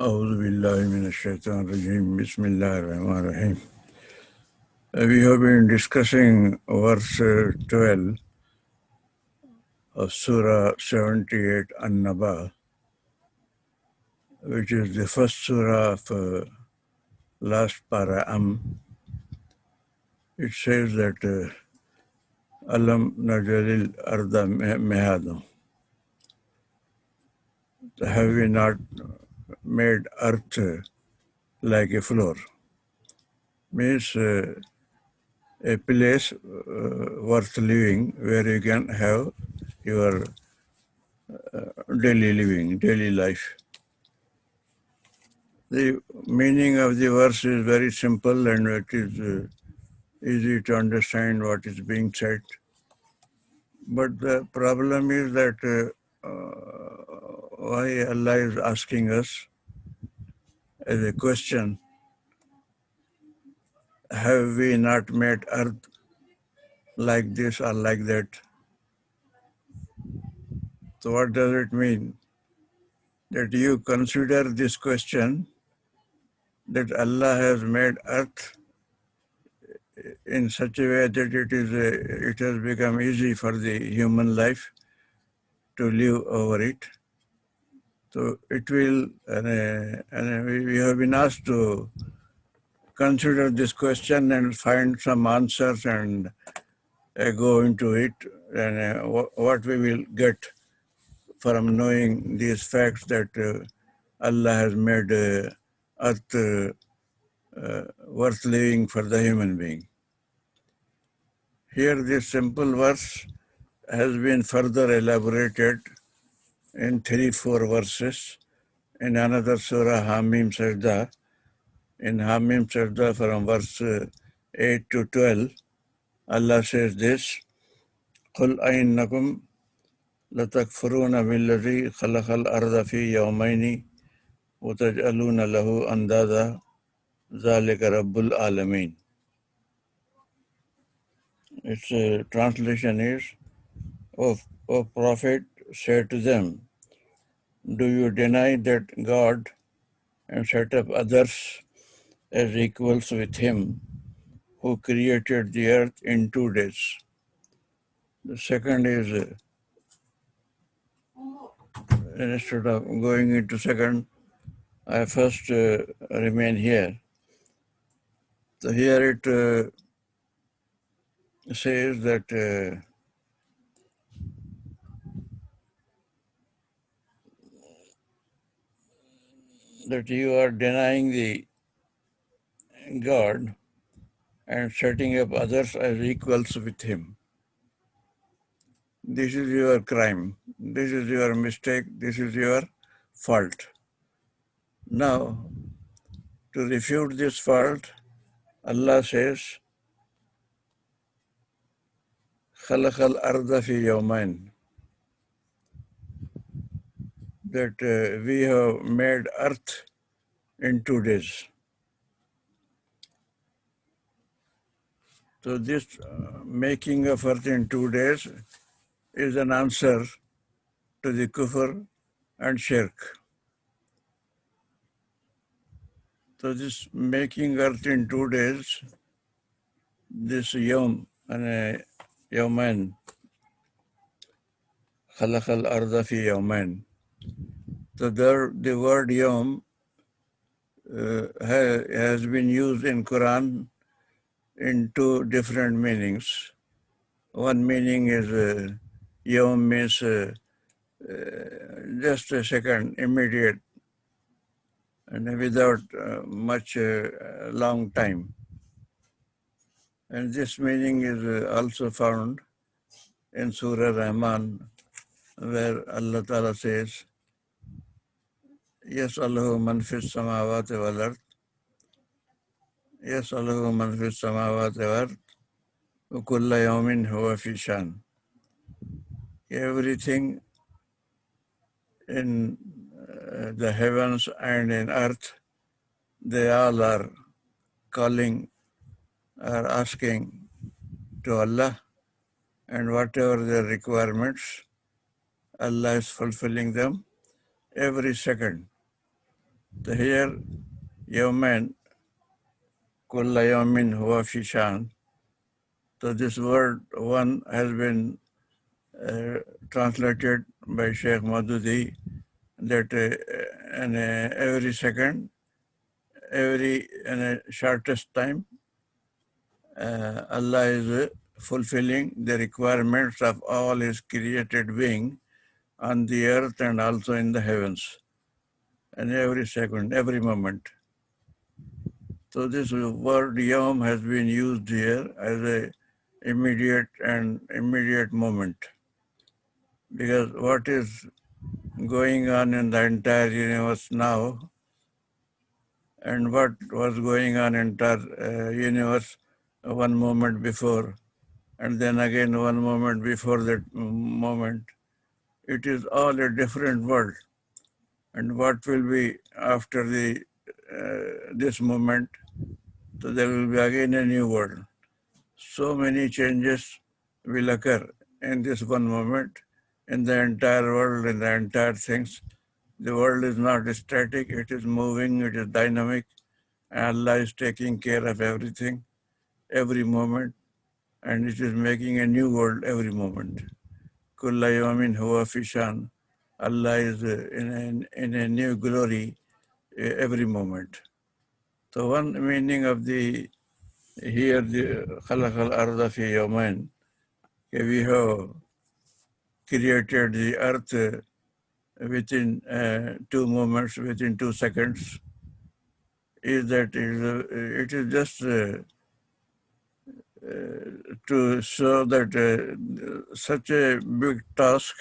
أعوذ بالله من الشيطان الرجيم بسم الله الرحمن الرحيم. We have been discussing verse 12 of Surah 78 An-Naba, which is the first surah of last para It says that Alam Najalil Arda Mehado. Have we not made earth like a floor? Means a place worth living where you can have your daily living, daily life. The meaning of the verse is very simple and it is easy to understand what is being said. But the problem is that why Allah is asking us as a question, have we not made earth like this or like that? So what does it mean? That you consider this question that Allah has made earth in such a way that it has become easy for the human life to live over it. So it will, and we have been asked to consider this question and find some answers and go into it, and what we will get from knowing these facts that Allah has made earth worth living for the human being. Here this simple verse has been further elaborated in 3-4 verses in another surah, Hamim Sajda. In Hamim Sajda from verse 8 to 12, Allah says this, قُلْ أَإِنَّكُمْ لَتَكْفُرُونَ بِالَّذِي خَلَقَ الْأَرْضَ فِي يَوْمَيْنِ وَتَجْعَلُونَ لَهُ أَنْدَادًا ذَلِكَ رَبُّ الْعَالَمِينَ. Its translation is, O Prophet, say to them, do you deny that God and set up others as equals with Him who created the earth in 2 days? The second is, instead of going into second, I first remain here. So here it says that that you are denying the God and setting up others as equals with Him. This is your crime. This is your mistake. This is your fault. Now, to refute this fault, Allah says, خَلَقَ الْأَرْضَ فِي يَوْمَيْنِ, that we have made earth in 2 days. So this making of earth in 2 days is an answer to the kufr and shirk. So this making earth in 2 days, this yawm and yawman, خلق الأرض في يومين. So there, the word yawm has been used in Quran in 2 different meanings. One meaning is yawm means just a second, immediate, and without much long time. And this meaning is also found in Surah Rahman, where Allah Ta'ala says, يَسْأَلُهُ مَنْ فِي السَّمَاوَاتِ وَالْأَرْضِ يَسْأَلُهُ مَنْ فِي السَّمَاوَاتِ وَالْأَرْضِ وَكُلَّ يَوْمٍ هُوَ فِي شَأْنٍ. Everything in the heavens and in earth, they all are calling or asking to Allah, and whatever their requirements, Allah is fulfilling them every second. So here, Yawman, Kulla Yawmin Huwa Fi Shan. So this word one has been translated by Sheikh Madudi that in every second, in a shortest time, Allah is fulfilling the requirements of all His created being on the earth and also in the heavens, and every second, every moment. So this word Yom has been used here as a immediate moment, because what is going on in the entire universe now and what was going on in the entire universe one moment before, and then again one moment before that moment, it is all a different world. And what will be after this moment? So there will be again a new world. So many changes will occur in this one moment, in the entire world, in the entire things. The world is not static, it is moving, it is dynamic. Allah is taking care of everything, every moment, and it is making a new world every moment. Kulla yawmin huwa fi shan. Allah is in a new glory every moment. So one meaning of the here the khalaq al-arda fi yawmain, we have created the earth within 2 moments, within 2 seconds, is that it is just to show that such a big task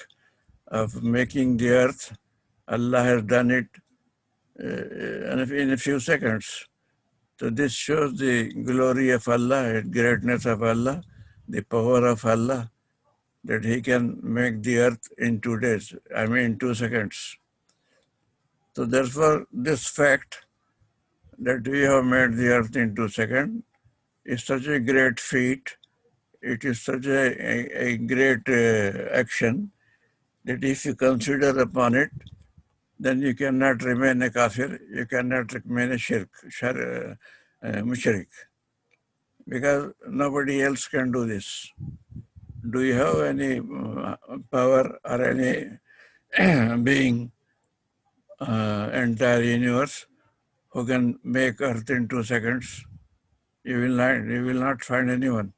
of making the earth, Allah has done it in a few seconds. So this shows the glory of Allah, greatness of Allah, the power of Allah, that He can make the earth in 2 days, in 2 seconds. So therefore, this fact that we have made the earth in 2 seconds is such a great feat. It is such a great action that if you consider upon it, then you cannot remain a kafir, you cannot remain a mushrik, because nobody else can do this. Do you have any power or any being, entire universe, who can make earth in 2 seconds? You will not find anyone.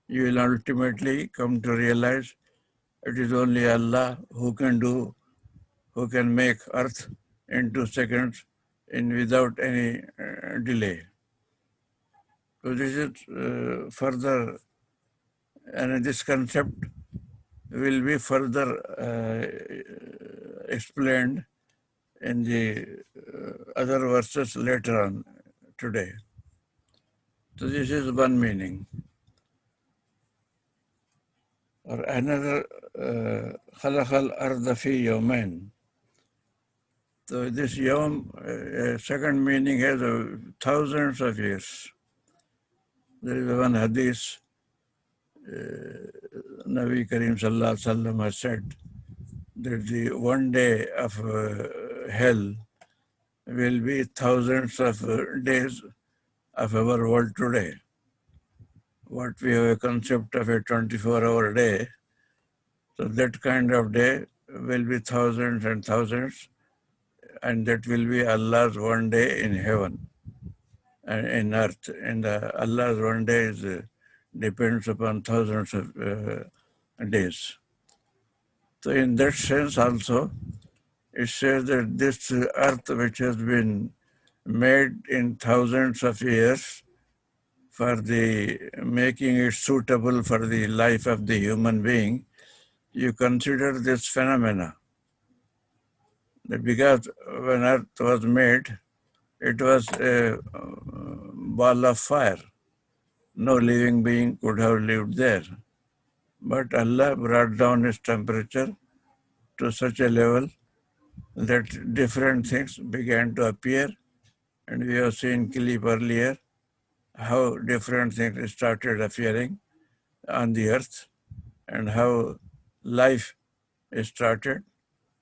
You will ultimately come to realize it is only Allah who can make earth in 2 seconds without any delay. So this is further, and this concept will be further explained in the other verses later on today. So this is one meaning. Or another, خلق الأرض في يومين. So this yom, second meaning has thousands of years. There is one hadith, Nabi Karim Sallallahu Alaihi Wasallam has said that the one day of hell will be thousands of days of our world today. What we have a concept of a 24-hour day, so that kind of day will be thousands and thousands, and that will be Allah's one day in heaven and in earth. And Allah's one day depends upon thousands of days. So in that sense also, it says that this earth, which has been made in thousands of years for the making it suitable for the life of the human being, you consider this phenomena. Because when earth was made, it was a ball of fire. No living being could have lived there. But Allah brought down its temperature to such a level that different things began to appear. And we have seen clip earlier how different things started appearing on the earth and how life started.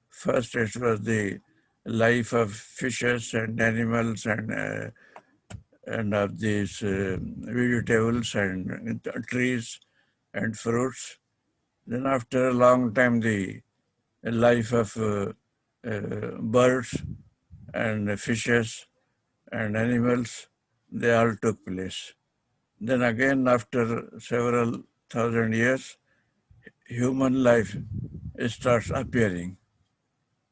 First it was the life of fishes and animals and of these vegetables and trees and fruits. Then after a long time, the life of birds and fishes and animals, they all took place. Then again, after several thousand years, human life starts appearing.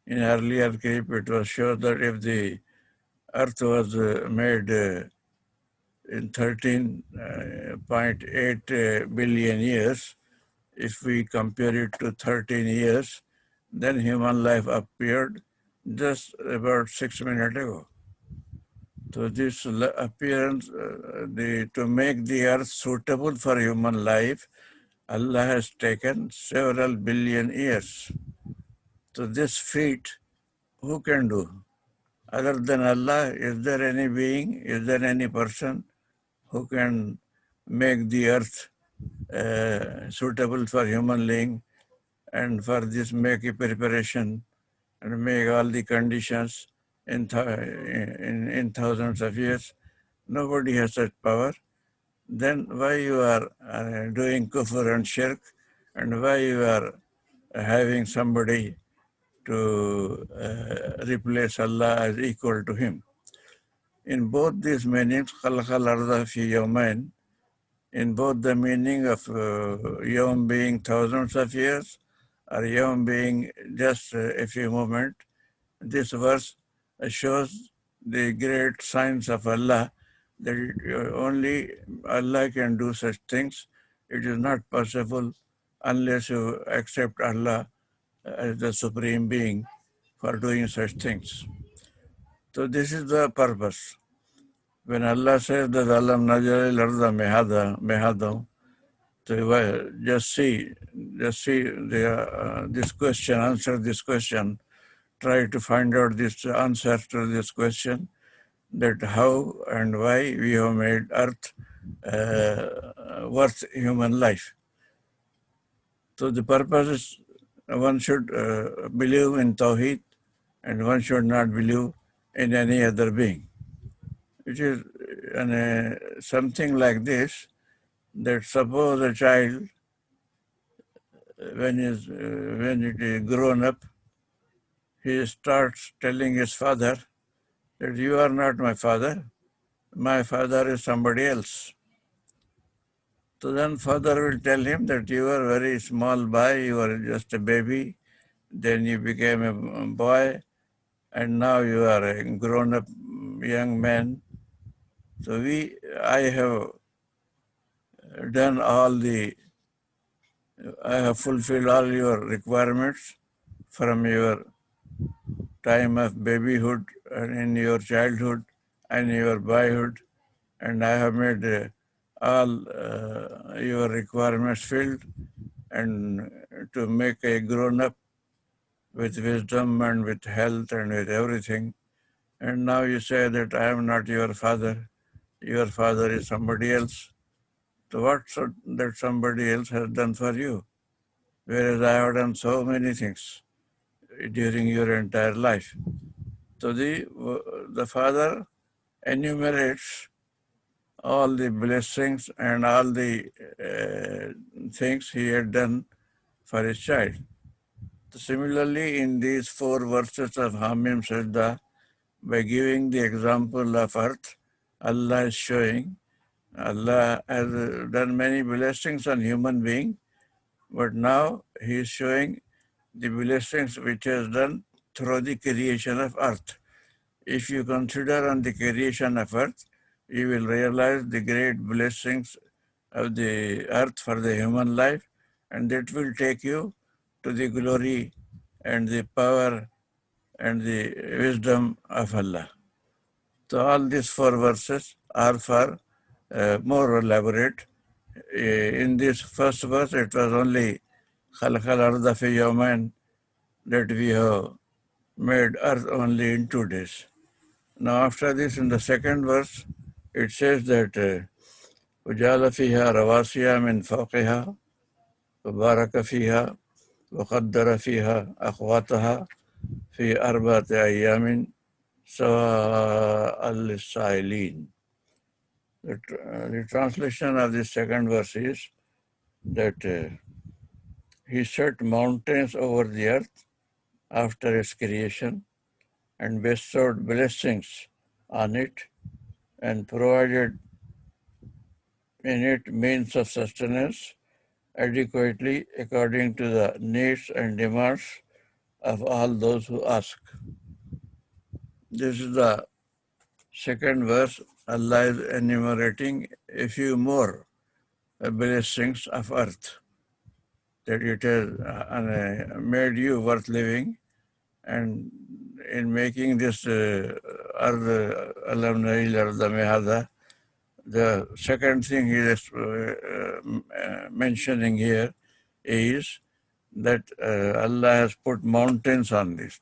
In earlier clip, it was shown that if the Earth was made in 13.8 billion years, if we compare it to 13 years, then human life appeared just about 6 minutes ago. So this appearance, to make the earth suitable for human life, Allah has taken several billion years. So this feat, who can do? Other than Allah, is there any being, is there any person who can make the earth suitable for human living, and for this make a preparation and make all the conditions in thousands of years? Nobody has such power. Then why you are doing kufr and shirk, and why you are having somebody to replace Allah as equal to him? In both these meanings, khalaqal arda fi yawmain, in both the meaning of yawm being thousands of years or yawm being just a few moments, this verse shows the great signs of Allah, that only Allah can do such things. It is not possible unless you accept Allah as the supreme being for doing such things. So this is the purpose. When Allah says that Alam Najal Arda Mehada, so just see this question, answer this question, try to find out this answer to this question, that how and why we have made earth worth human life. So the purpose is one should believe in Tawheed, and one should not believe in any other being. It is something like this, that suppose a child, when it is grown up, he starts telling his father that you are not my father is somebody else. So then father will tell him that you were a very small boy, you were just a baby, then you became a boy, and now you are a grown-up young man. So I have I have fulfilled all your requirements from your time of babyhood and in your childhood and your boyhood, and I have made all your requirements filled, and to make a grown-up with wisdom and with health and with everything. And now you say that I am not your father is somebody else. So what that somebody else has done for you? Whereas I have done so many things during your entire life. So the father enumerates all the blessings and all the things he had done for his child. So similarly, in these 4 verses of Hamim Sajda, by giving the example of earth, Allah is showing Allah has done many blessings on human being, but now He is showing the blessings which He has done through the creation of earth. If you consider on the creation of earth, you will realize the great blessings of the earth for the human life, and that will take you to the glory and the power and the wisdom of Allah. So all these 4 verses are for more elaborate. In this first verse, it was only Khalaqal Arda fi Yawmain, that we have made earth only in 2 days. Now after this, in the second verse, it says that وَجَعَلَ فِيهَا رَوَاسِيَ مِنْ فَوْقِهَا وَبَارَكَ فِيهَا وَقَدَّرَ فِيهَا أَقْوَاتَهَا في أربعة أيام سواء للسائلين. The translation of the second verse is that he set mountains over the earth after its creation and bestowed blessings on it and provided in it means of sustenance adequately according to the needs and demands of all those who ask. This is the second verse. Allah is enumerating a few more blessings of earth, that it has made you worth living, and in making this earth, alam nail arda mehada, the second thing he is mentioning here is that Allah has put mountains on this.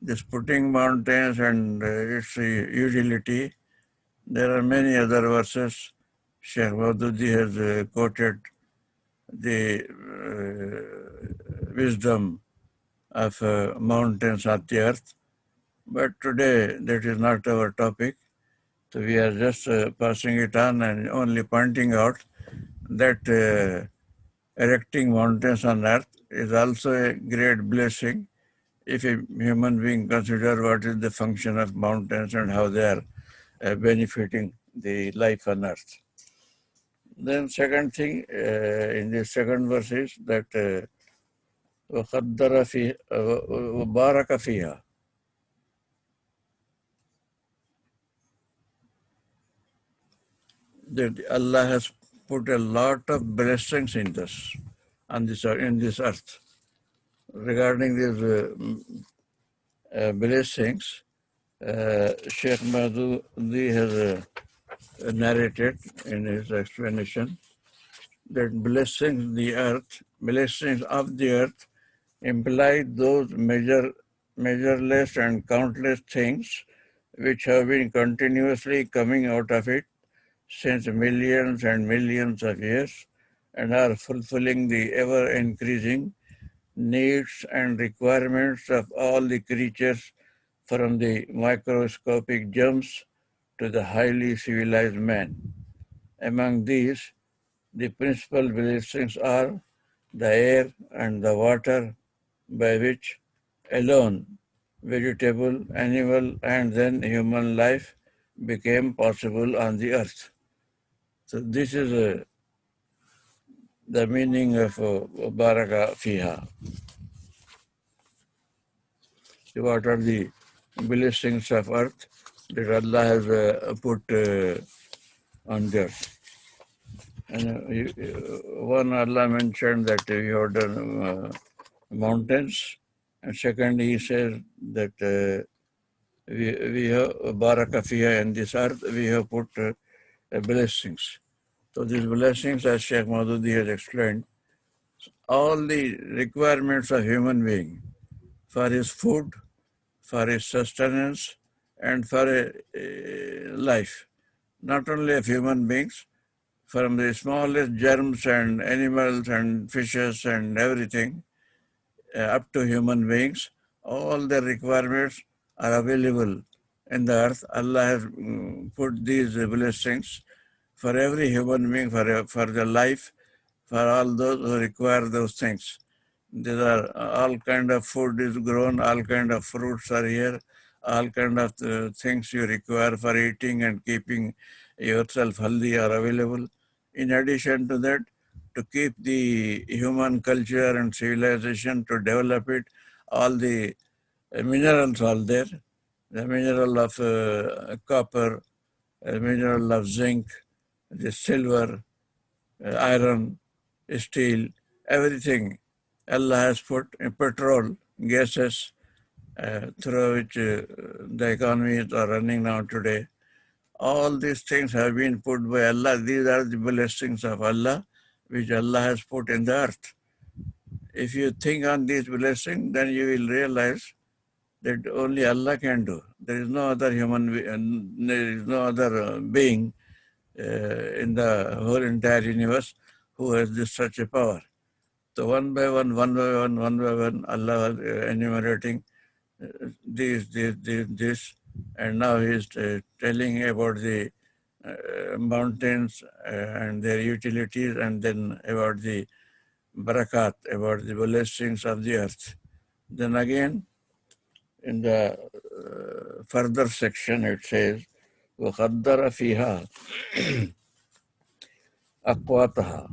This putting mountains and its utility, there are many other verses. Sheikh Maududi has quoted the wisdom of mountains on the earth. But today that is not our topic. So we are just passing it on and only pointing out that erecting mountains on earth is also a great blessing if a human being consider what is the function of mountains and how they are benefiting the life on earth. Then second thing in the second verse is that وَقَدَّرَ فِيهَا وَبَارَكَ فِيهَا, that Allah has put a lot of blessings in this, in this earth. Regarding these blessings, Sheikh Maududi has narrated in his explanation that blessings of the earth imply those measureless and countless things which have been continuously coming out of it since millions and millions of years and are fulfilling the ever-increasing needs and requirements of all the creatures from the microscopic germs to the highly civilized man. Among these, the principal blessings are the air and the water by which alone vegetable, animal, and then human life became possible on the earth. So this is the meaning of Baraka Fiha. What are the blessings of earth that Allah has put on the earth? And one, Allah mentioned that we have done mountains, and second he says that we have Baraka Fiha in this earth, we have put blessings. So these blessings, as Sheikh Maududi has explained, all the requirements of human being for his food, for his sustenance, and for a life, not only of human beings, from the smallest germs and animals and fishes and everything, up to human beings, all the requirements are available in the earth. Allah has put these blessings for every human being, for the life, for all those who require those things. These are all kind of food is grown, all kind of fruits are here, all kind of things you require for eating and keeping yourself healthy are available. In addition to that, to keep the human culture and civilization, to develop it, all the minerals are there. The mineral of copper, the mineral of zinc, the silver, iron, steel, everything Allah has put in petrol, gases, through which the economies are running now today. All these things have been put by Allah. These are the blessings of Allah, which Allah has put in the earth. If you think on these blessings, then you will realize that only Allah can do. There is no other there is no other being in the whole entire universe who has such a power. So one by one, Allah was enumerating this, and now he is telling about the mountains and their utilities, and then about the barakat, about the blessings of the earth. Then again, in the further section, it says, وَقَدَّرَ فِيهَا أَقْوَاتَهَا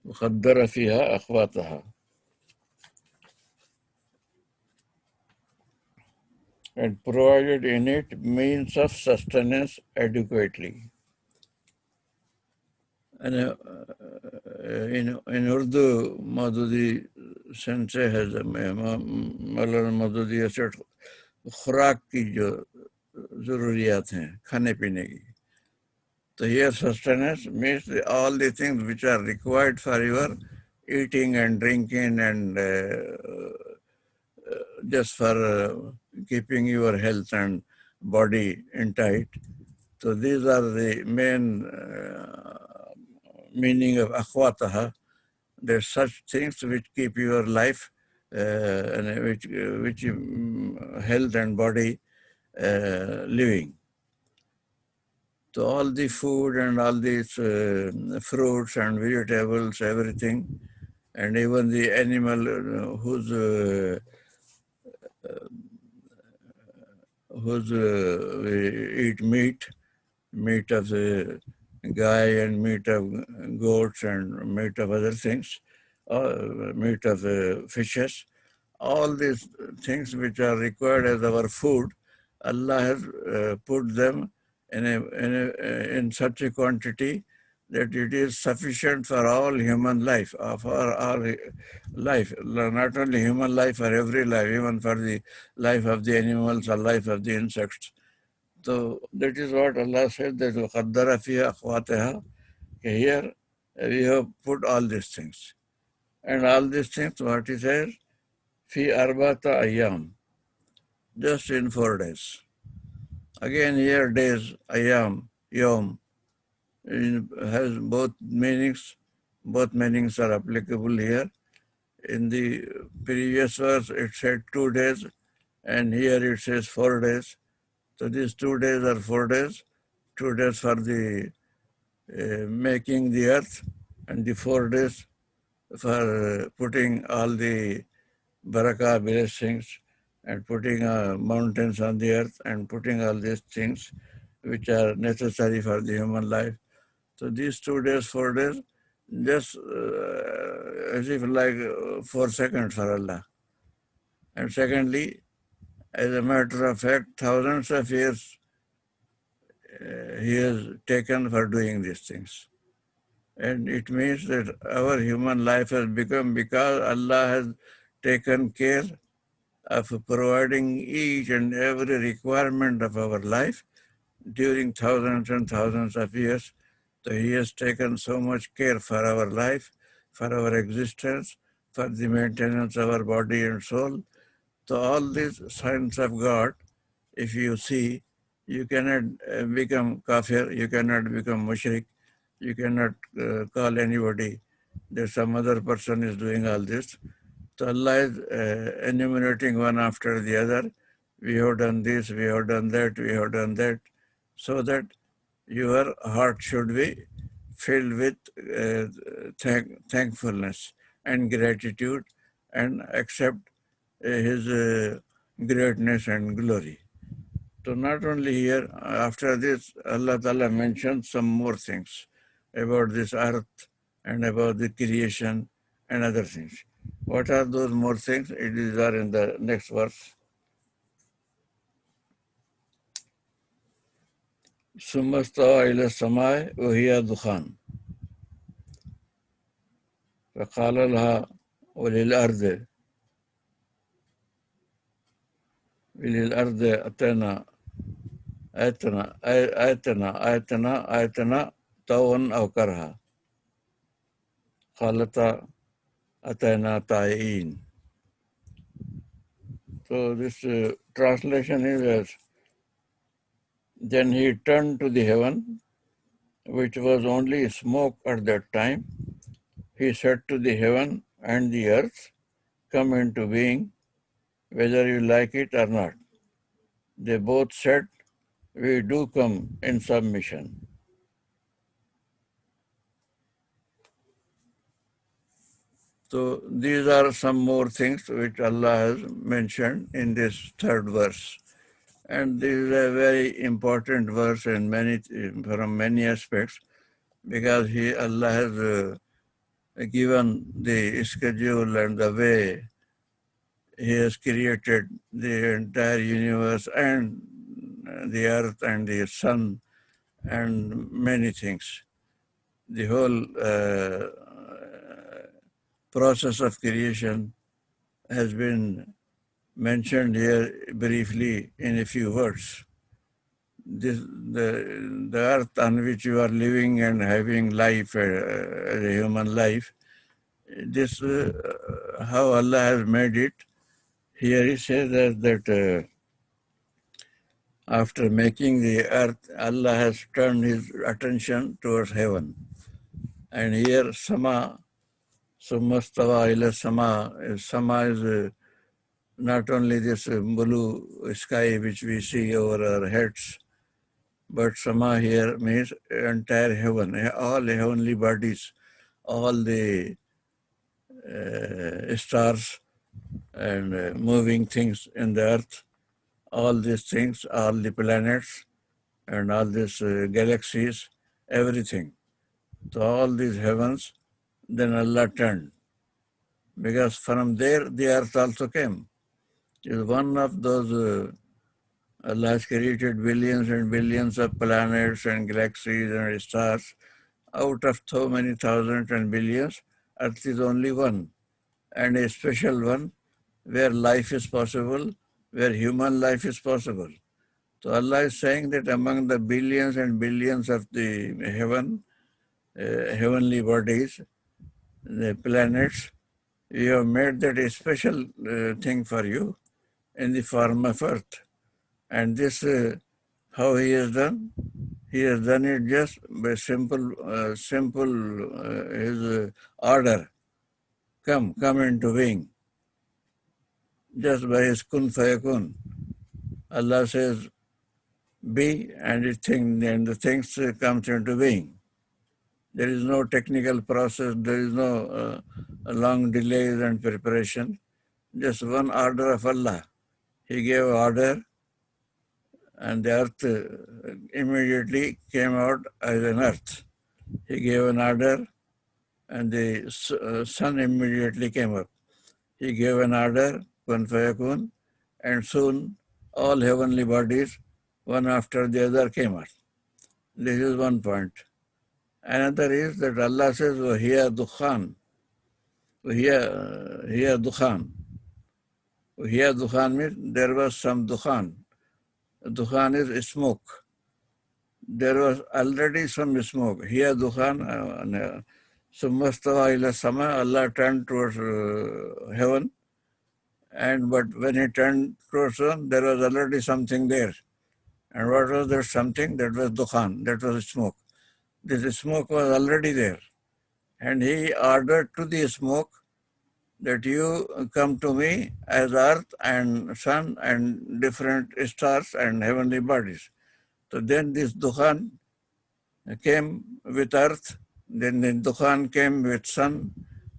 وَقَدَّرَ فِيهَا أَقْوَاتَهَا, and provided in it means of sustenance adequately. And in Urdu, Madhudi sensei has Maulana Madhudi has said, खुराक की जो ज़रूरियात हैं खाने पीने की. So here sustenance means all the things which are required for your eating and drinking and just for keeping your health and body intact. So these are the main meaning of akhwataha. There's such things which keep your life and which health and body living. So all the food and all these fruits and vegetables, everything, and even the animal whose we eat meat of the guy and meat of goats and meat of other things, meat of fishes, all these things which are required as our food, Allah has put them in such a quantity that it is sufficient for all human life, for our life, not only human life, for every life, even for the life of the animals or life of the insects. So that is what Allah said, that وَقَدَّرَ فِيهَا أَقْوَاتَهَا. Here we have put all these things. And all these things, what he says, fi arbata ayyam, just in 4 days. Again here days, ayyam, yom, has both meanings. Both meanings are applicable here. In the previous verse it said 2 days, and here it says 4 days. So these 2 days are 4 days. 2 days for the making the earth, and the 4 days for putting all the barakah blessings and putting mountains on the earth and putting all these things which are necessary for the human life. So these 2 days, 4 days, just as if like 4 seconds for Allah. And secondly, as a matter of fact, thousands of years he has taken for doing these things. And it means that our human life has become, because Allah has taken care of providing each and every requirement of our life during thousands and thousands of years. So he has taken so much care for our life, for our existence, for the maintenance of our body and soul. So all these signs of God, if you see, you cannot become kafir, you cannot become mushrik, you cannot call anybody that some other person is doing all this. So Allah is enumerating one after the other. We have done this, we have done that, we have done that, so that your heart should be filled with thankfulness and gratitude and accept His greatness and glory. So not only here, after this, Allah Ta'ala mentioned some more things about this earth and about the creation and other things. What are those more things? It is there in the next verse. ثم استوى إلى السماء وهي دخان فقال لها وللأرض أتنا آيتنا طوعا أو كرها قالتا أتينا طائعين. So this translation is as, then he turned to the heaven, which was only smoke at that time, He said to the heaven and the earth, come into being, whether you like it or not. They both said, we do come in submission. So these are some more things which Allah has mentioned in this third verse. And this is a very important verse in from many aspects, because Allah has given the schedule and the way He has created the entire universe and the earth and the sun and many things. The whole process of creation has been mentioned here briefly in a few words. The earth on which you are living and having life, as a human life, this how Allah has made it. Here He says that after making the earth, Allah has turned His attention towards heaven. And here Sama, Summastawa ila Sama, Sama is not only this blue sky which we see over our heads, but Sama here means entire heaven, all heavenly bodies, all the stars and moving things in the earth, all these things, all the planets and all these galaxies, everything. So all these heavens, then Allah turned. Because from there the earth also came. It is one of those, Allah has created billions and billions of planets and galaxies and stars. Out of so many thousands and billions, earth is only one, and a special one where life is possible, where human life is possible. So Allah is saying that among the billions and billions of the heavenly bodies, the planets, we have made that a special thing for you in the form of earth. And this, how He has done? He has done it just by simple His order. Come into being. Just by His kun fayakun. Allah says, be, and the things comes into being. There is no technical process, there is no long delays and preparation. Just one order of Allah. He gave order, and the earth immediately came out as an earth. He gave an order, and the sun immediately came up. He gave an order, kun fayakun, and soon all heavenly bodies, one after the other, came out. This is one point. Another is that Allah says, وَهِيَ دُخَانٌ. وَهِيَ دُخَانٌ. وَهِيَ دُخَانٌ means there was some dukhan. Dukhan is smoke. There was already some smoke. Here dukhan, summastawa ila sama, Allah turned towards heaven. But when He turned towards heaven, there was already something there. And what was that something? That was dukhan, that was smoke. This smoke was already there. And He ordered to the smoke that you come to me as earth and sun and different stars and heavenly bodies. So then this dukhan came with earth, then the dukhan came with sun,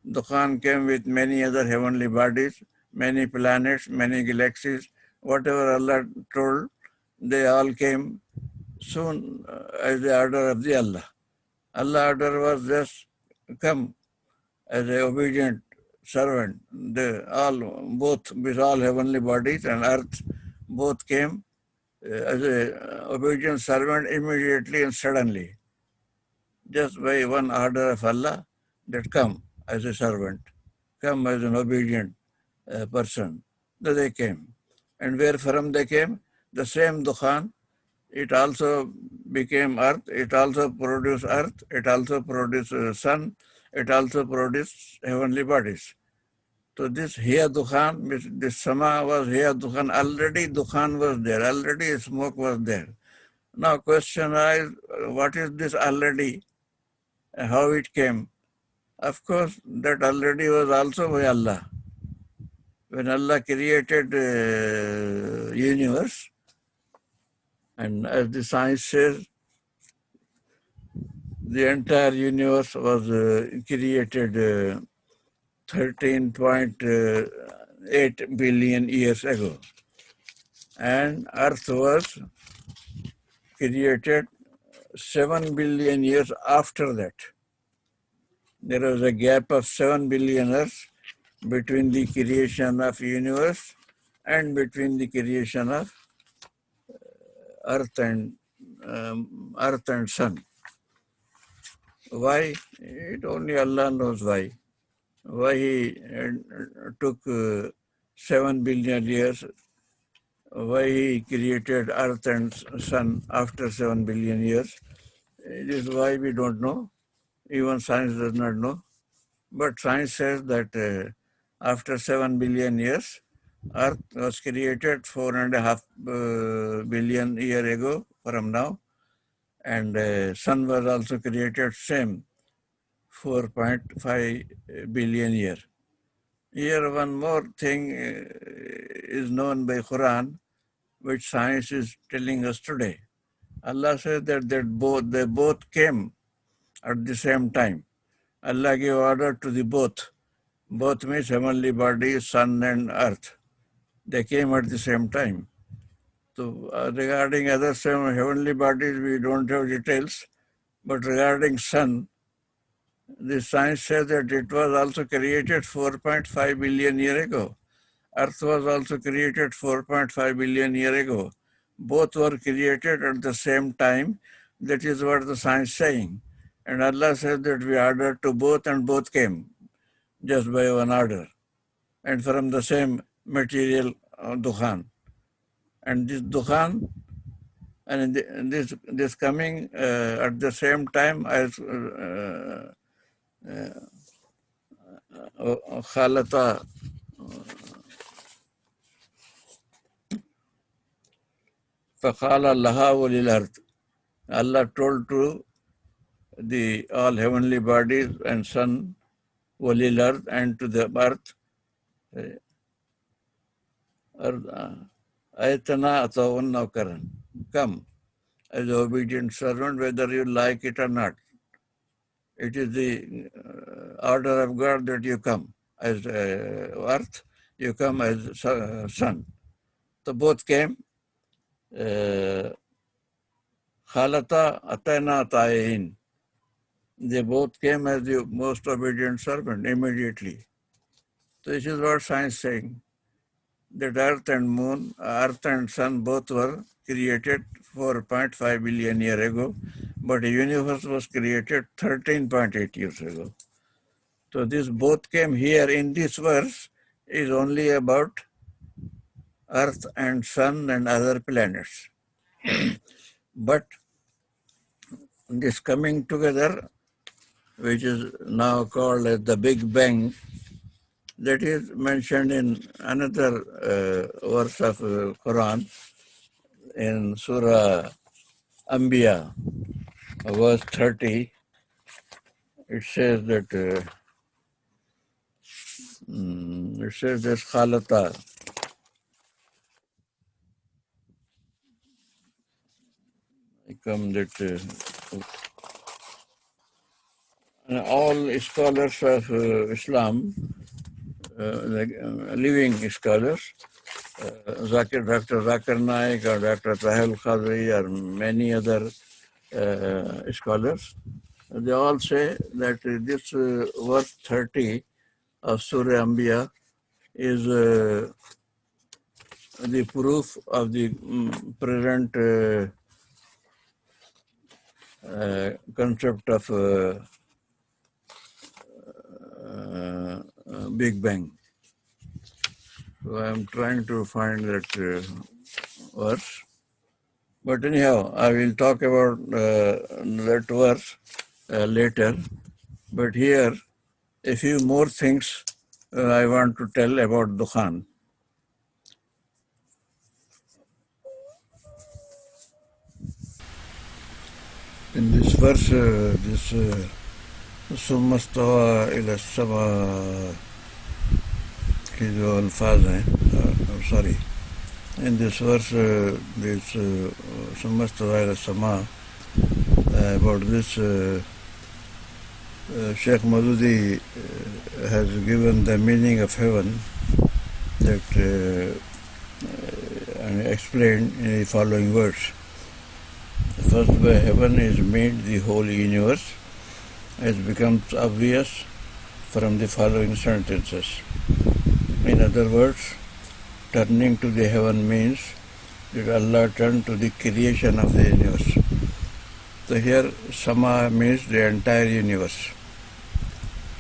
dukhan came with many other heavenly bodies, many planets, many galaxies, whatever Allah told, they all came soon as the order of the Allah. Allah's order was just come as an obedient servant. Both with all heavenly bodies and earth, both came as an obedient servant immediately and suddenly. Just by one order of Allah, that come as a servant, come as an obedient person. So they came. And where from they came? The same dukhan, it also became earth, it also produced earth, it also produced sun, it also produced heavenly bodies. So this here dukhan, this sama was here dukhan, already dukhan was there, already smoke was there. Now question is, what is this already? How it came? Of course, that already was also by Allah. When Allah created universe, and as the science says, the entire universe was created 13.8 billion years ago. And Earth was created 7 billion years after that. There was a gap of 7 billion years between the creation of universe and between the creation of earth and sun. Why? It only Allah knows why. Why He took 7 billion years. Why He created earth and sun after 7 billion years. It is why we don't know. Even science does not know. But science says that after 7 billion years, Earth was created 4.5 billion years ago from now, and Sun was also created same 4.5 billion years. Here one more thing is known by Quran, which science is telling us today. Allah says that they both came at the same time. Allah gave order to the both. Both means heavenly bodies, sun and earth. They came at the same time. So regarding other seven heavenly bodies, we don't have details. But regarding sun, the science says that it was also created 4.5 billion years ago. Earth was also created 4.5 billion years ago. Both were created at the same time. That is what the science is saying. And Allah says that we ordered to both and both came just by one order. And from the same material Dukhan. And this Dukhan, and this coming at the same time as Khalata Fakhala Laha Walil Earth. Allah told to the all heavenly bodies and sun, Walil Earth, and to the earth, Ayatana Atawun Naukaran. Come as obedient servant, whether you like it or not. It is the order of God that you come as earth, you come as sun. So both came. Khalata Atayna Tayin. They both came as the most obedient servant immediately. So this is what science is saying. That earth and moon, earth and sun both were created 4.5 billion years ago, but the universe was created 13.8 years ago. So this both came here in this verse is only about earth and sun and other planets. But this coming together, which is now called as the Big Bang, that is mentioned in another verse of Quran in Surah Anbiya, verse 30. It says that Khalata. Come that all scholars of Islam, living scholars, Dr. Zakir Naik or Dr. Tahil Khadri or many other scholars, they all say that this verse 30 of Surah Anbiya is the proof of the present concept of Big Bang. So I am trying to find that verse. But anyhow, I will talk about that verse later. But here, a few more things I want to tell about Dukhan. In this verse, this ثم استوى إلى السماء की जो अल्फाज हैं sorry in this verse this ثم استوى إلى السماء about this Sheikh Madudi has given the meaning of heaven that and explained in the following words. First, by heaven is made the whole universe, as becomes obvious from the following sentences. In other words, turning to the heaven means that Allah turned to the creation of the universe. So here, Sama means the entire universe.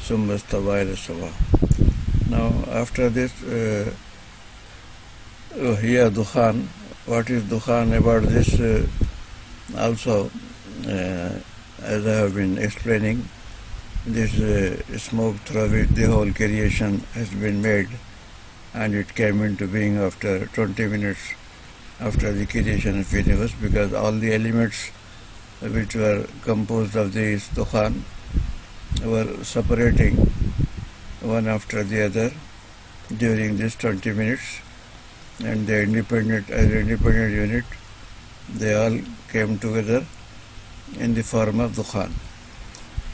Summa stawa ila sama. Now, after this, here Dukhan. What is Dukhan? About this also, as I have been explaining, this smoke through which the whole creation has been made, and it came into being after 20 minutes after the creation of the universe, because all the elements which were composed of this Dukhan were separating one after the other during this 20 minutes, and the independent unit, they all came together in the form of Dukhan.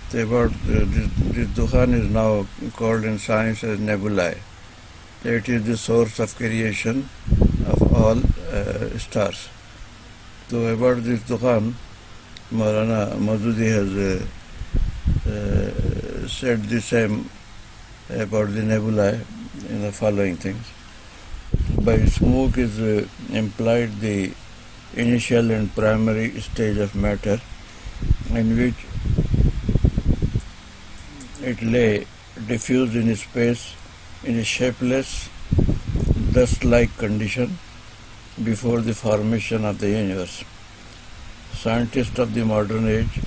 So about this Dukhan is now called in science as nebulae. It is the source of creation of all stars. So about this Dukhan, Maulana Madudi has said the same about the nebulae in the following things. By smoke is implied the initial and primary stage of matter in which it lay diffused in space in a shapeless, dust-like condition before the formation of the universe. Scientists of the modern age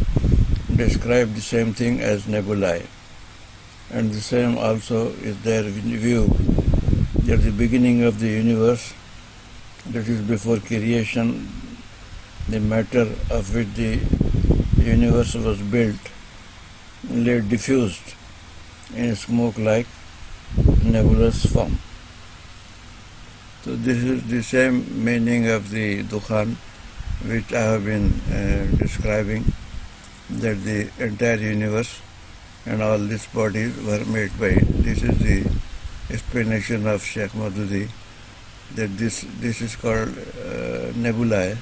describe the same thing as nebulae, and the same also is their view that the beginning of the universe, that is before creation, the matter of which the universe was built, lay diffused in a smoke-like nebulous form. So this is the same meaning of the Dukhan which I have been describing, that the entire universe and all these bodies were made by it. This is the explanation of Sheikh Madudi, that this is called nebulae,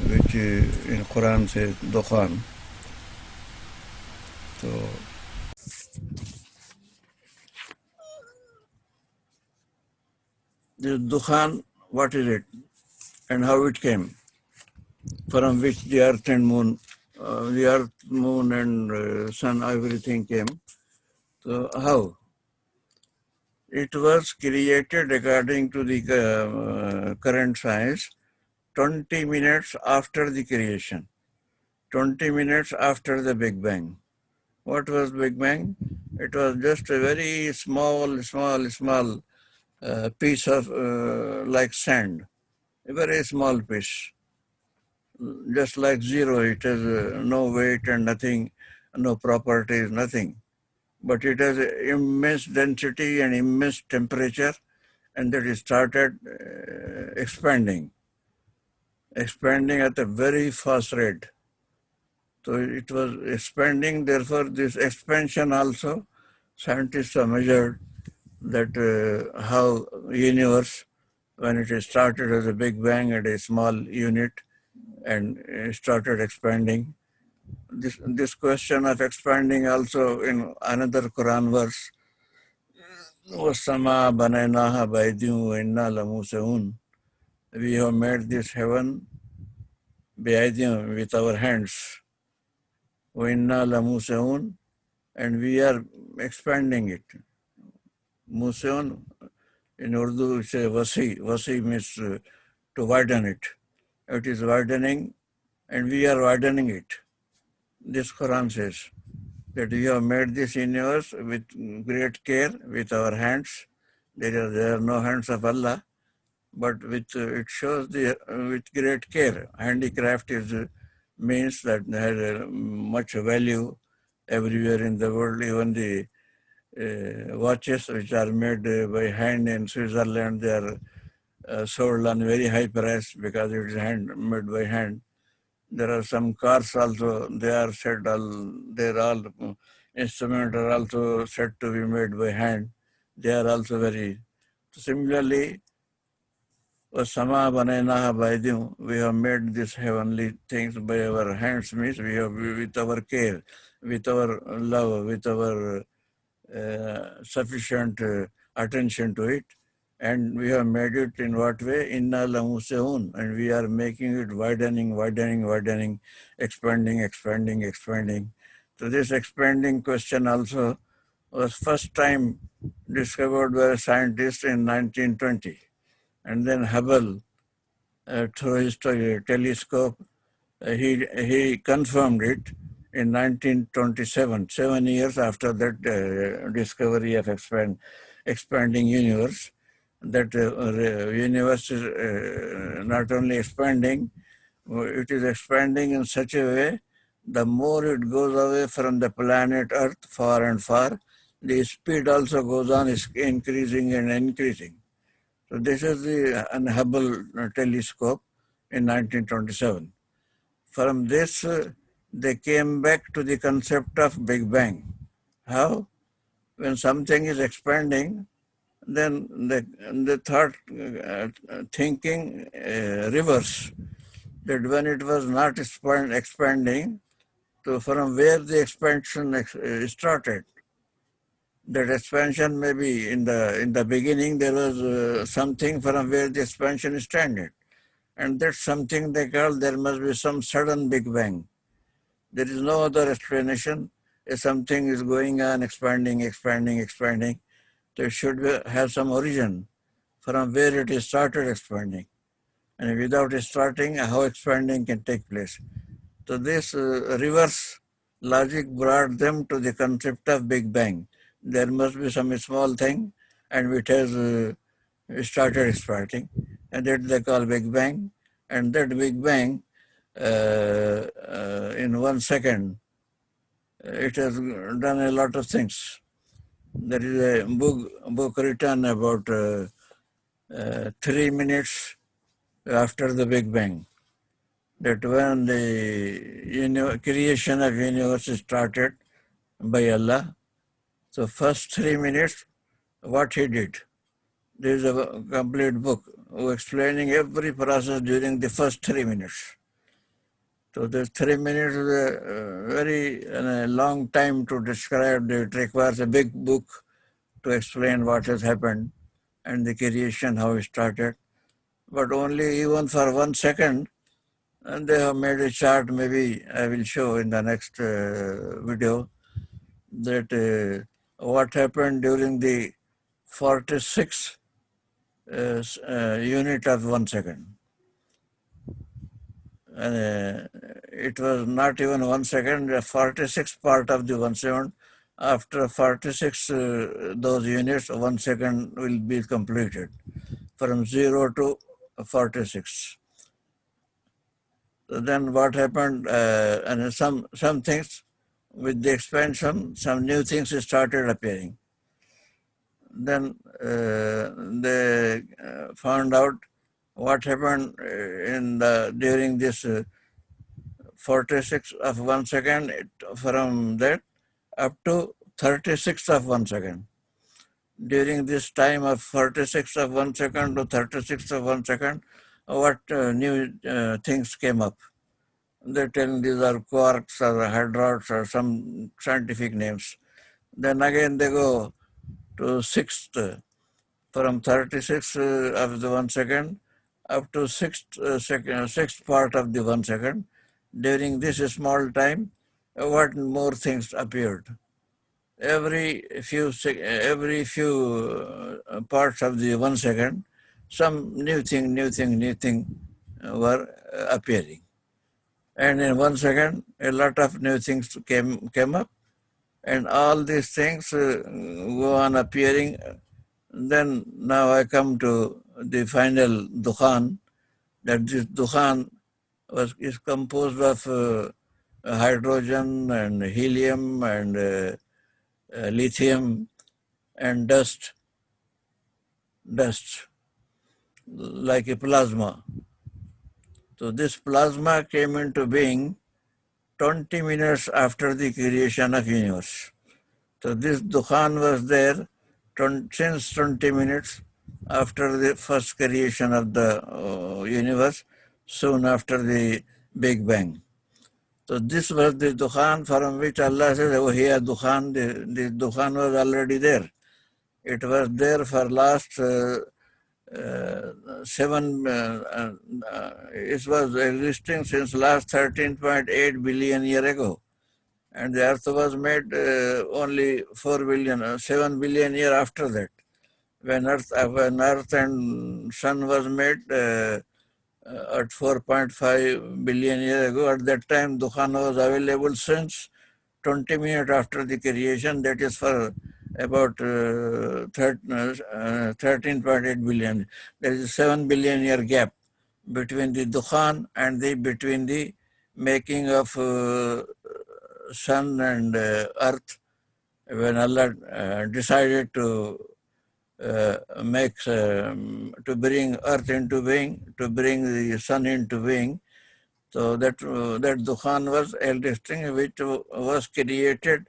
which in Quran says Dukhan. So this Dukhan, what is it and how it came? From which the earth and moon, and sun, everything came. So how? It was created according to the current science 20 minutes after the creation, 20 minutes after the Big Bang. What was Big Bang? It was just a very small piece of like sand, a very small piece, just like zero. It has no weight and nothing, no properties, nothing. But it has immense density and immense temperature, and that it started expanding at a very fast rate. So it was expanding, therefore this expansion also, scientists have measured that how universe, when it started as a Big Bang at a small unit and started expanding. This question of expanding also in another Quran verse, وَالسَّمَاءَ بَنَيْنَاهَا بَأَيْدٍ وَإِنَّا لَمُوسِعُونَ. We have made this heaven بِأَيْدٍ, with our hands. وَإِنَّا لَمُوسِعُونَ, and we are expanding it. Museun in Urdu we say wasi. Wasi means to widen it. It is widening and we are widening it. This Quran says that we have made this universe with great care with our hands. There are no hands of Allah, but with it shows with great care. Handicraft is means that has much value everywhere in the world. Even the watches which are made by hand in Switzerland, they are sold on very high price because it is made by hand. There are some cars also, they are said all, they are all instruments are also said to be made by hand. They are also very, similarly, Sama Banayana Vaidyu, we have made these heavenly things by our hands, means we have with our care, with our love, with our sufficient attention to it. And we have made it in what way? Inna lamuseun. And we are making it widening, widening, widening, expanding, expanding, expanding. So this expanding question also was first time discovered by a scientist in 1920. And then Hubble, through his telescope, he confirmed it in 1927, 7 years after that discovery of expanding universe. That universe is not only expanding, it is expanding in such a way, the more it goes away from the planet Earth far and far, the speed also goes on is increasing and increasing. So this is the Hubble telescope in 1927. From this, they came back to the concept of Big Bang. How? When something is expanding, then the thought thinking reverse. That when it was not expanding, so from where the expansion started. That expansion may be in the beginning there was something from where the expansion started. And that's something they call there must be some sudden Big Bang. There is no other explanation. If something is going on, expanding, expanding, expanding, so it should have some origin from where it is started expanding. And without starting, how expanding can take place. So this reverse logic brought them to the concept of Big Bang. There must be some small thing and it has started expanding. And that they call Big Bang. And that Big Bang, in 1 second, it has done a lot of things. There is a book written about 3 minutes after the Big Bang. That when the creation of universe started by Allah, so first 3 minutes, what he did. There is a complete book explaining every process during the first 3 minutes. So the 3 minutes is a very long time to describe. It requires a big book to explain what has happened and the creation, how it started. But only even for 1 second, and they have made a chart, maybe I will show in the next video, that what happened during the 46 unit of 1 second. And it was not even 1 second, the 46 part of the 1 second. After 46 those units, 1 second will be completed from 0 to 46. So then what happened, and some things with the expansion, some new things started appearing. Then they found out what happened during this 46 of 1 second, from that up to 36 of 1 second. During this time of 46 of 1 second to 36 of 1 second, what new things came up. They tell these are quarks or hadrons or some scientific names. Then again they go to sixth, from 36 of the 1 second up to sixth part of the 1 second. During this small time, what more things appeared? Every few parts of the 1 second, some new thing were appearing. And in 1 second, a lot of new things came up, and all these things go on appearing. Then now I come to the final Dukhan, that this Dukhan is composed of hydrogen and helium and lithium and dust like a plasma. So this plasma came into being 20 minutes after the creation of universe. So this Dukhan was there since 20 minutes after the first creation of the universe, soon after the Big Bang. So this was the Dukhan from which Allah says, oh here Dukhan, the Dukhan was already there. It was there for last it was existing since last 13.8 billion year ago. And the earth was made only 4 billion, 7 billion year after that. When earth and sun was made at 4.5 billion year ago, at that time Dukhan was available since 20 minutes after the creation, that is for about 13.8 billion. There is a 7 billion year gap between the Dukhan and between the making of sun and earth, when Allah decided to to bring earth into being, to bring the sun into being. So that Dukhan was electricity which was created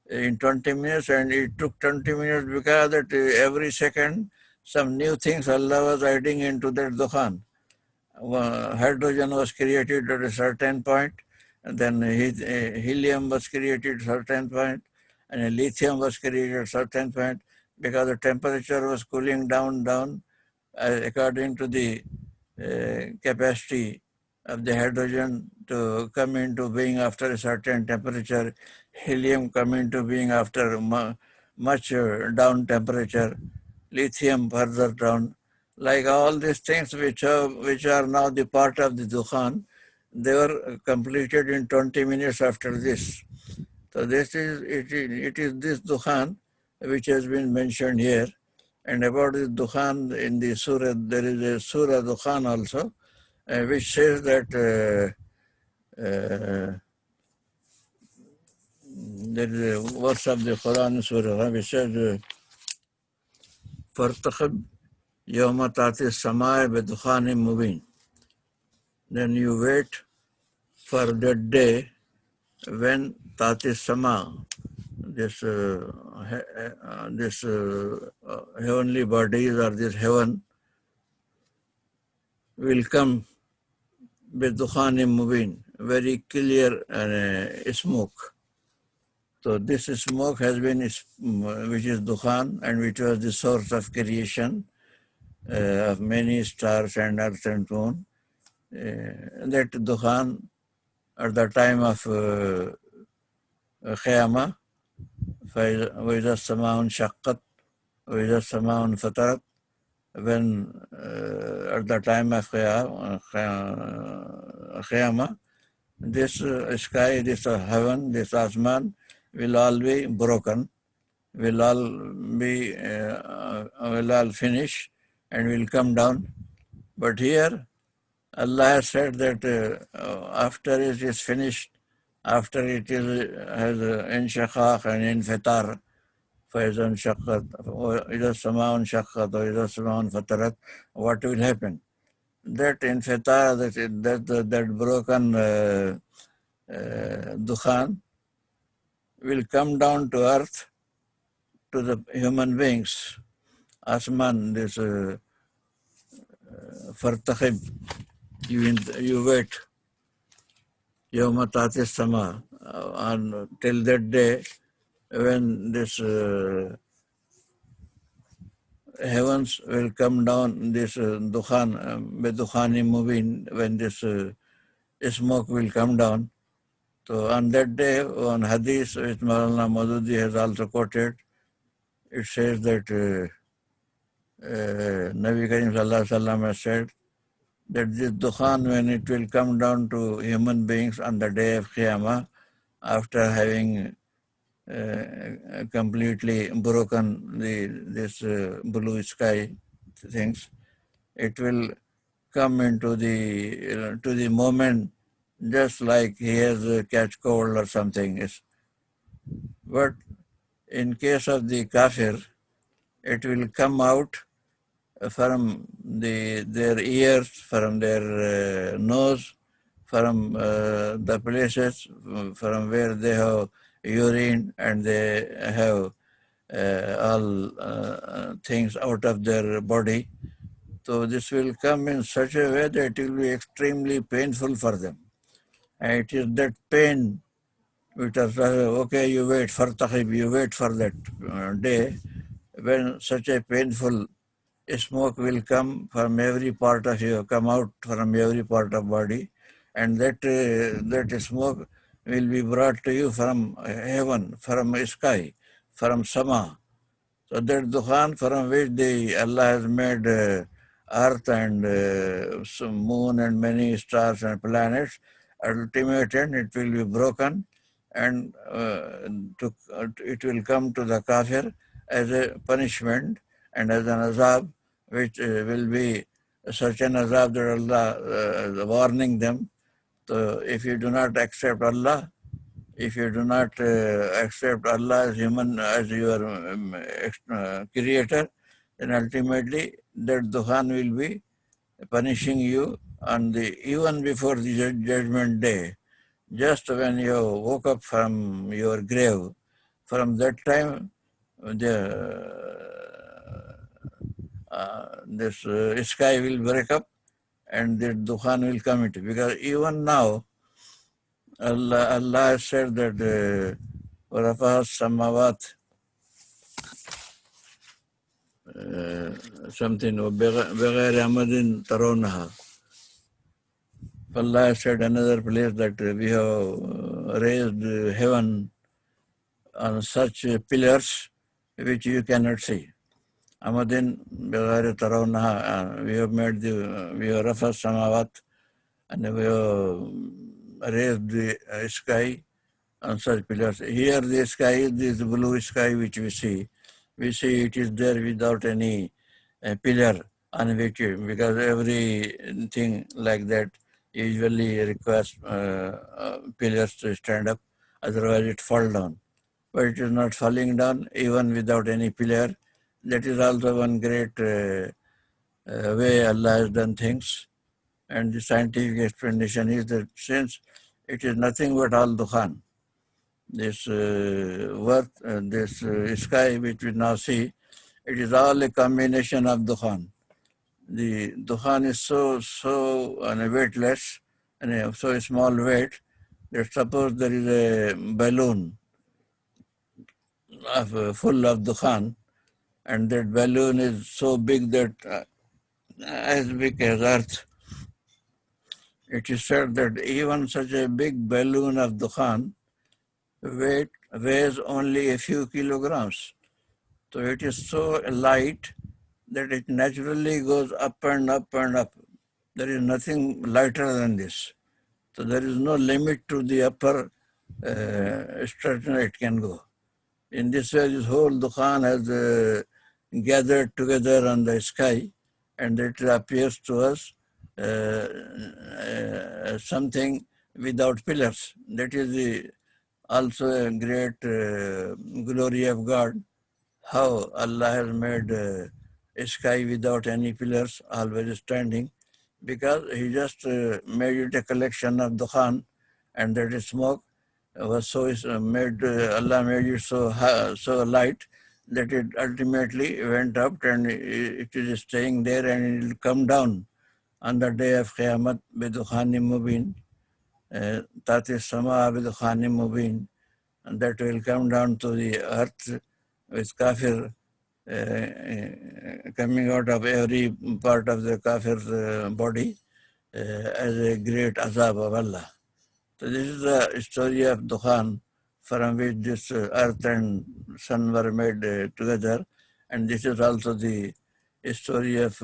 in 20 minutes, and it took 20 minutes because that every second some new things Allah was adding into that Dukhan. Hydrogen was created at a certain point, and then helium was created at a certain point, and lithium was created at a certain point, because the temperature was cooling down according to the capacity of the hydrogen to come into being after a certain temperature, helium come into being after much down temperature, lithium further down. Like all these things which are now the part of the Dukhan, they were completed in 20 minutes after this. So it is this Dukhan which has been mentioned here. And about this Dukhan in the Surah, there is a Surah Dukhan also, which says that there is a verse of the Quran Surah which says, فَارْتَقِبْ يَوْمَ تَأْتِي السَّمَاءُ بِدُخَانٍ مُبِينٍ. Then you wait for that day when Tati Sama, this heavenly bodies or this heaven will come with Dukhanim Mubin, very clear smoke. So this smoke has been, which is Dukhan, and which was the source of creation of many stars and earth and moon. That Dukhan at the time of Qiyamah, وَإِذَا السَّمَاءُ انشَقَّتْ وَإِذَا السَّمَاءُ انفَطَرَتْ, when at the time of Qiyamah, this sky, this heaven, this Asman will all be broken, will all finish and will come down. But here Allah has said that after it is finished, after it has inshaqaq and infitar, فإذا انشقت وإذا السماء انشقت وإذا السماء انفطرت, what will happen? That infitar, that broken Dukhan will come down to earth, to the human beings. Asman, this fartakhib, you wait. Yawma Tati Sama, till that day when this heavens will come down, this Dukhan, Bedukhani Mubin, when this smoke will come down. So on that day, on Hadith, which Maulana Madudi has also quoted, it says that Nabi Karim Sallallahu Alaihi Wasallam has said that this Dukhan, when it will come down to human beings on the day of Qiyamah, after having completely broken this blue sky things, it will come into the to the moment just like he has catch cold or something. But in case of the kafir, it will come out from their ears, from their nose, from the places from where they have urine and they have all things out of their body. So this will come in such a way that it will be extremely painful for them. And it is that pain which is, okay, you wait for taqib, you wait for that day when such a painful smoke will come from every part of you, come out from every part of body, and that smoke will be brought to you from heaven, from sky, from sama. So that dukhan from which Allah has made earth and some moon and many stars and planets, ultimate end it will be broken, and it will come to the kafir as a punishment and as an azab, which will be such an azab that Allah warning them. So if you do not accept Allah, if you do not accept Allah as human, as your creator, then ultimately that dukhan will be punishing you on even before the judgment day. Just when you woke up from your grave, from that time, this sky will break up and the dukhan will come into. Because even now, Allah has said that وَرَفَعَ السَّمَاوَاتِ something بغير عمد ترونها. Allah has said another place that we have raised heaven on such pillars which you cannot see. Amadin بغير ترونها. We have made we have رفع السماوات and we have raised the sky on such pillars. Here the sky is this blue sky which we see. We see it is there without any pillar on which, because everything like that usually requires pillars to stand up, otherwise it falls down. But it is not falling down even without any pillar. That is also one great way Allah has done things. And the scientific explanation is that since it is nothing but al dukhan, this sky which we now see, it is all a combination of dukhan. The dukhan is so weightless and so small weight that suppose there is a balloon full of dukhan, and that balloon is so big that as big as earth. It is said that even such a big balloon of dukhan weighs only a few kilograms. So it is so light that it naturally goes up and up and up. There is nothing lighter than this. So there is no limit to the upper stratum it can go. In this way, this whole dukhan has gathered together on the sky, and it appears to us something without pillars. That is also a great glory of God, how Allah has made a sky without any pillars, always standing, because He just made it a collection of dukhan, and that is smoke was so made. Allah made it so light that it ultimately went up, and it is staying there, and it will come down on the day of Qiyamah bidukhanim mubin, tati sama bidukhanim mubin, and that will come down to the earth with kafir coming out of every part of the kafir's body as a great azab of Allah. So this is the story of Dukhan, from which this earth and sun were made together, and this is also the story of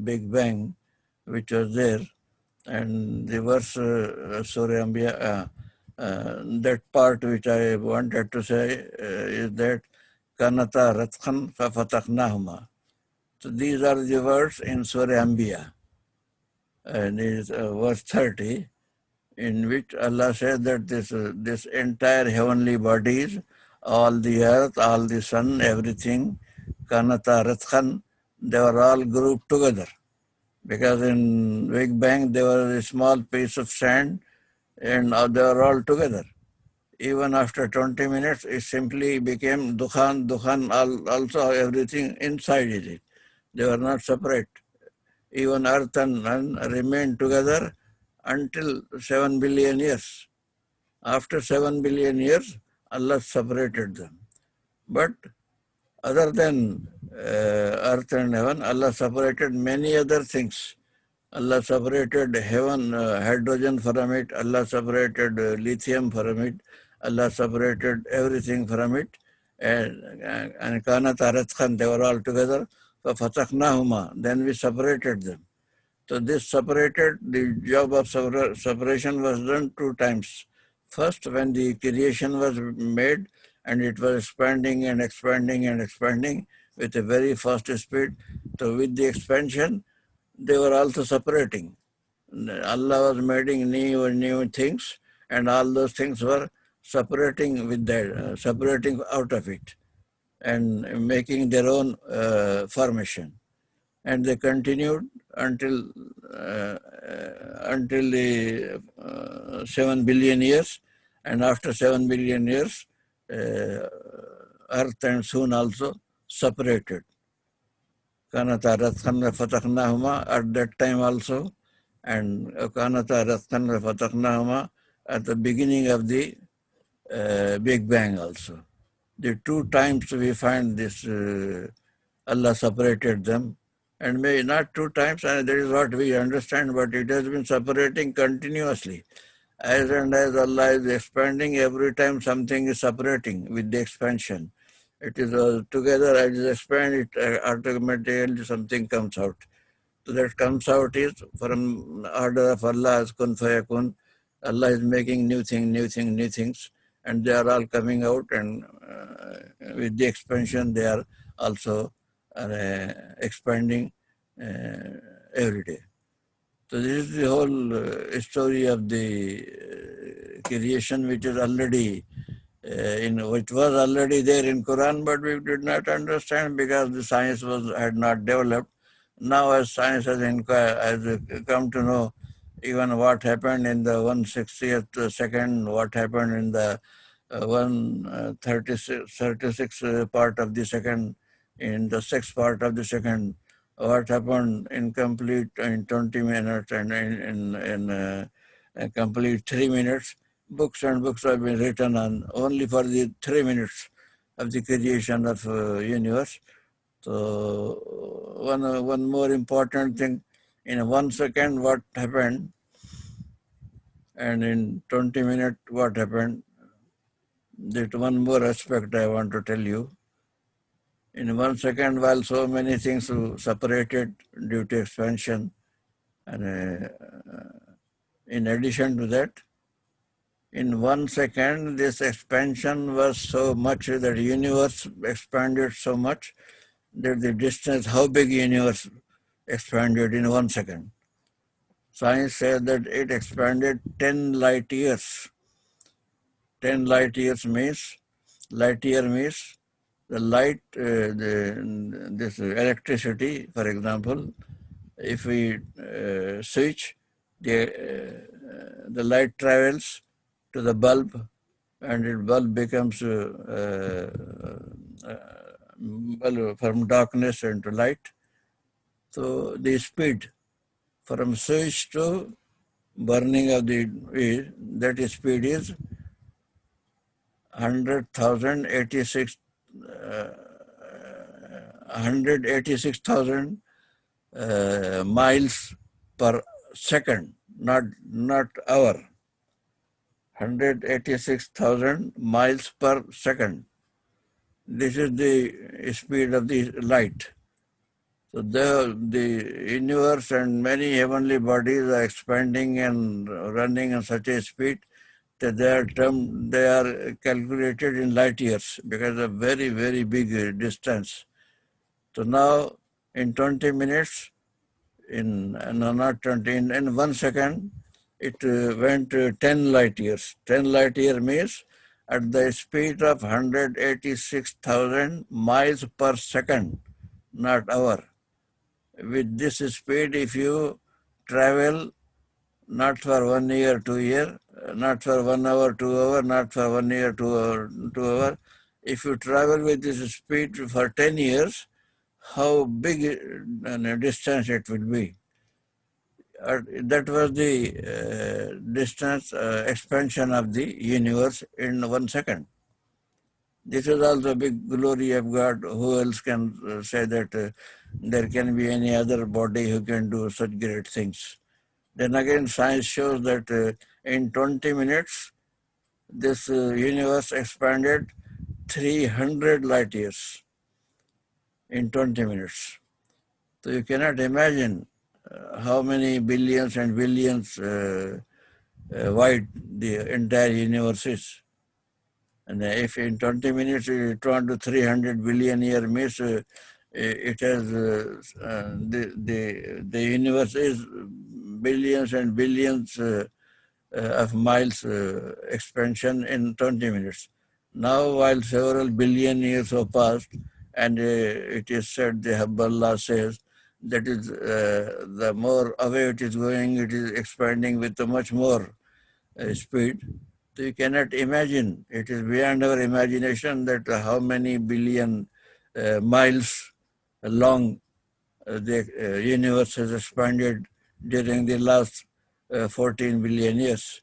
Big Bang, which was there. And the verse Surah Anbiya, that part which I wanted to say is that Kanata Ratkhan Fafataknahuma. So these are the words in Surah Anbiya. And it is verse 30. in which Allah says that this entire heavenly bodies, all the earth, all the sun, everything, kanata ratkhan, they were all grouped together. Because in Big Bang there was a small piece of sand and they were all together. Even after 20 minutes, it simply became Dukhan, Dukhan, also everything inside it. They were not separate. Even earth and sun remained together until 7 billion years. After 7 billion years, Allah separated them. But other than earth and heaven, Allah separated many other things. Allah separated heaven, hydrogen from it. Allah separated lithium from it. Allah separated everything from it. And Kanat Arathan, they were all together. So Fataknahuma, then we separated them. So this separated, the job of separation was done 2 times. First, when the creation was made and it was expanding and expanding and expanding with a very fast speed. So with the expansion, they were also separating. Allah was making new things, and all those things were separating with that, separating out of it, and making their own formation. And they continued until the 7 billion years, and after 7 billion years, earth and sun also separated. Kanata Ratkhanna Fataknahuma at that time also, and Kanata Ratkhanna Fataknahuma at the beginning of the Big Bang also. The 2 times we find this, Allah separated them, and maybe not 2 times, and that is what we understand, but it has been separating continuously. As and as Allah is expanding, every time something is separating with the expansion. It is together, as it expands, it automatically something comes out. So that comes out is from order of Allah as kun fayakun. Allah is making new things, and they are all coming out, and with the expansion, they are also expanding every day. So this is the whole story of the creation, which is already which was already there in Quran, but we did not understand because the science had not developed. Now, as science has come to know even what happened in the 1/60th second, what happened in the 1/36 part of the second, in the 6th part of the second, what happened in 20 minutes, and in complete 3 minutes. Books and books have been written on only for the 3 minutes of the creation of universe. So one more important thing, in 1 second what happened, and in 20 minutes what happened. That one more aspect I want to tell you. In 1 second, while so many things separated due to expansion, and in addition to that, in 1 second, this expansion was so much that the universe expanded so much that the distance, how big universe expanded in 1 second. Science says that it expanded 10 light years. 10 light years means, light year means the light, this electricity, for example, if we switch, the light travels to the bulb, and the bulb becomes bulb from darkness into light. So the speed from switch to burning of the weed, that speed is 186,000 miles per second, not hour. 186,000 miles per second. This is the speed of the light. So the universe and many heavenly bodies are expanding and running at such a speed that they are calculated in light years because of very, very big distance. So now in 20 minutes, not 20, in 1 second, it went 10 light years. 10 light year means at the speed of 186,000 miles per second, not hour. With this speed, if you travel not for 1 year, 2 year, not for 1 hour, 2 hour, not for 1 year, 2 hour, 2 hour, if you travel with this speed for 10 years, how big a distance it will be. That was the distance expansion of the universe in 1 second. This is also a big glory of God. Who else can say that there can be any other body who can do such great things? Then again, science shows that in 20 minutes, this universe expanded 300 light years in 20 minutes. So you cannot imagine how many billions and billions wide the entire universe is. And if in 20 minutes you turn to 300 billion year means it has the universe is billions and billions of miles expansion in 20 minutes. Now, while several billion years have passed, and it is said, the Hubballah says, that is the more away it is going, it is expanding with a much more speed. So you cannot imagine, it is beyond our imagination that how many billion miles long the universe has expanded during the last 14 billion years.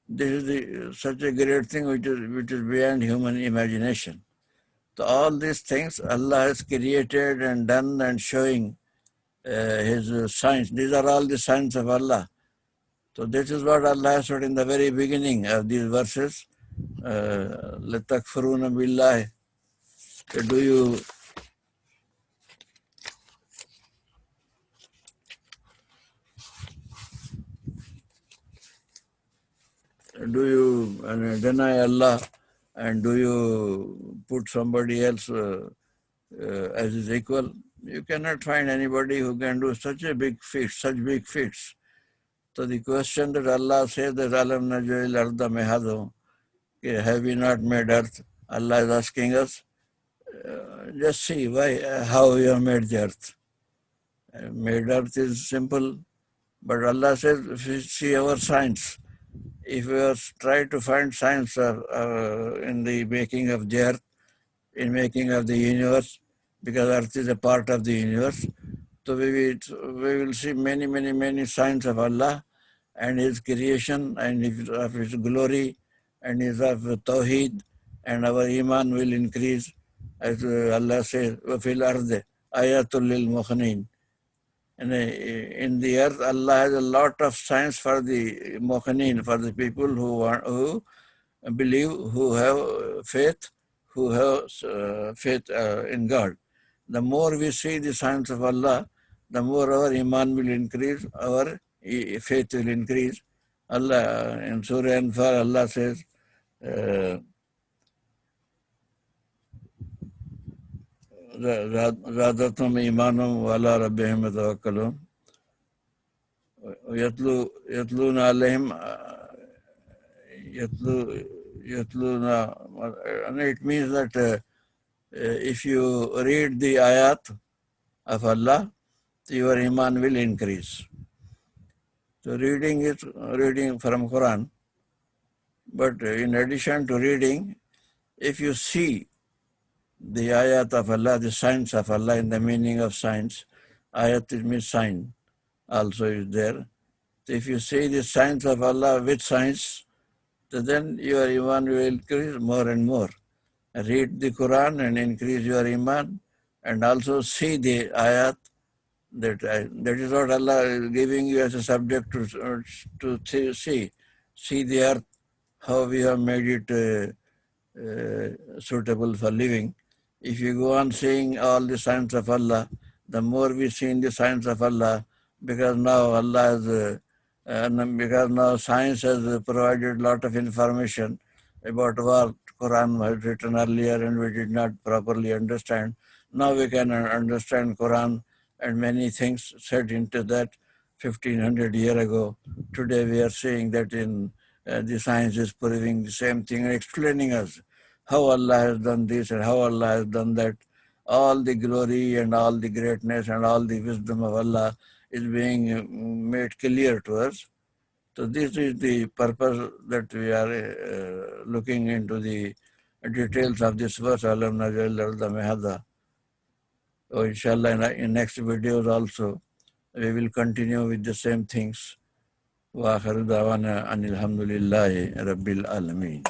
This is such a great thing which is beyond human imagination. So all these things Allah has created and done and showing His signs. These are all the signs of Allah. So this is what Allah said in the very beginning of these verses. لَتَكْفُرُونَ بِاللَّهِ. Do you deny Allah, and do you put somebody else as his equal? You cannot find anybody who can do such big feats. So the question that Allah says that Alam naj'al arda mihado, have we not made earth? Allah is asking us, just see how you have made the earth. Made earth is simple, but Allah says, if you see our science, if we try to find science in the making of the earth, in making of the universe, because earth is a part of the universe, so we will see many signs of Allah and His creation and of His glory and His of Tawheed, and our Iman will increase. As Allah says, وَفِي الْأَرْضِ آيَاتٌ لِلْمُقِنِينَ. And in the earth, Allah has a lot of signs for the muqinin, for the people who believe, who have faith, in God. The more we see the signs of Allah, the more our iman will increase, our faith will increase. Allah in Surah Anfal, Allah says, زادتهم إيمانهم وعلى ربهم يتوكلون يتلون عليهم يتلون. And it means that if you read the ayat of Allah, your iman will increase. So reading is reading from Quran, but in addition to reading, if you see the ayat of Allah, the signs of Allah, in the meaning of signs, ayat means sign, also is there. So if you see the signs of Allah with signs, so then your iman will increase more and more. Read the Quran and increase your iman, and also see the ayat. That is what Allah is giving you as a subject to see. See the earth, how we have made it suitable for living. If you go on seeing all the signs of Allah, the more we see in the signs of Allah, because now Allah has, because now science has provided a lot of information about what Quran was written earlier and we did not properly understand. Now we can understand Quran and many things said into that. 1500 years ago. Today we are seeing that in the science is proving the same thing and explaining us how Allah has done this and how Allah has done that. All the glory and all the greatness and all the wisdom of Allah is being made clear to us. So this is the purpose that we are looking into the details of this verse. Alam naj'al al-arda mihada. So inshallah in next videos also we will continue with the same things. Wa akhiru da'wana anil hamdulillahi rabbil alameen.